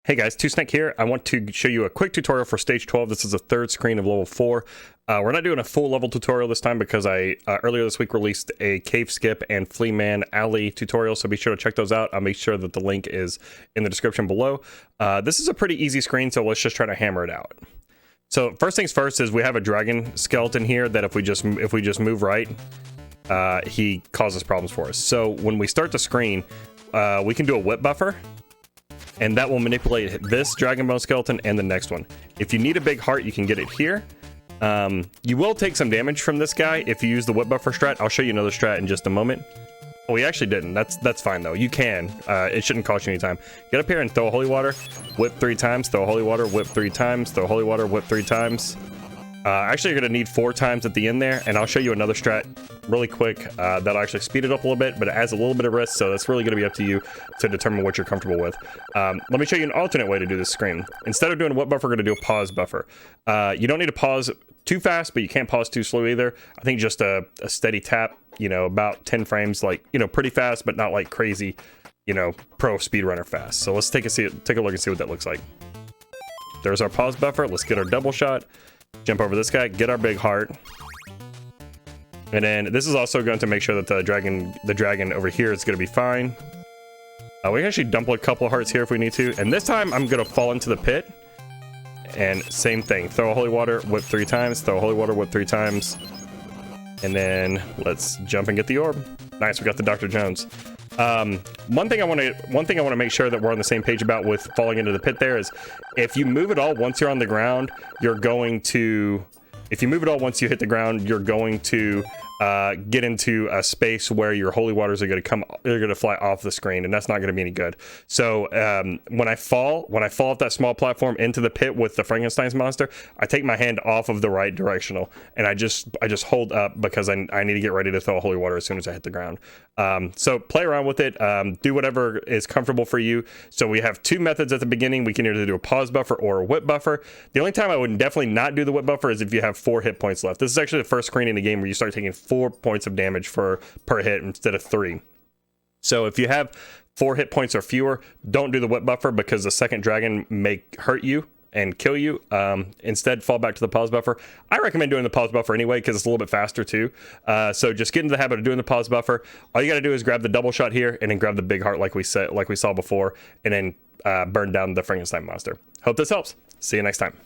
Hey guys, 2Snake here. I want to show you a quick tutorial for stage 12. This is the third screen of level 4. We're not doing a full level tutorial this time because I earlier this week released a cave skip and Flea Man alley tutorial, so be sure to check those out. I'll make sure that the link is in the description below. This is a pretty easy screen, so let's just try to hammer it out. So first things first is we have a dragon skeleton here that if we just move right, he causes problems for us. So when we start the screen, we can do a whip buffer, and that will manipulate this dragon bone skeleton and the next one. If you need a big heart, you can get it here. You will take some damage from this guy if you use the whip buffer strat. I'll show you another strat in just a moment. Oh, we actually didn't. That's fine though. You can. It shouldn't cost you any time. Get up here and throw a holy water. Whip 3 times. Throw holy water. Whip 3 times. Throw holy water. Whip 3 times. Actually, you're going to need 4 times at the end there, and I'll show you another strat really quick that'll actually speed it up a little bit, but it adds a little bit of risk, so that's really going to be up to you to determine what you're comfortable with. Let me show you an alternate way to do this screen. Instead of doing a whip buffer, we're going to do a pause buffer. You don't need to pause too fast, but you can't pause too slow either. I think just a steady tap, you know, about 10 frames, like, you know, pretty fast, but not like crazy, you know, pro speedrunner fast. So let's take a look and see what that looks like. There's our pause buffer. Let's get our double shot. Jump over this guy, get our big heart, and then this is also going to make sure that the dragon over here is going to be fine. We can actually dump a couple of hearts here if we need to, and this time I'm going to fall into the pit, and same thing, throw a holy water, whip 3 times, throw a holy water, whip 3 times, and then let's jump and get the orb. Nice, we got the Dr. Jones. One thing I want to make sure that we're on the same page about with falling into the pit there is if you move it all once you're on the ground, if you move it all once you hit the ground, you're going to get into a space where your holy waters are going to fly off the screen, and that's not going to be any good. So when I fall off that small platform into the pit with the Frankenstein's monster, I take my hand off of the right directional, and I just hold up because I need to get ready to throw a holy water as soon as I hit the ground. So play around with it, do whatever is comfortable for you. So we have 2 methods at the beginning. We can either do a pause buffer or a whip buffer. The only time I would definitely not do the whip buffer is if you have 4 hit points left. This is actually the first screen in the game where you start taking 4 points of damage per hit instead of 3. So if you have 4 hit points or fewer, don't do the whip buffer because the second dragon may hurt you and kill you. Instead, fall back to the pause buffer. I recommend doing the pause buffer anyway because it's a little bit faster too. So just get into the habit of doing the pause buffer. All you got to do is grab the double shot here and then grab the big heart like we saw before, and then burn down the Frankenstein monster. Hope this helps. See you next time.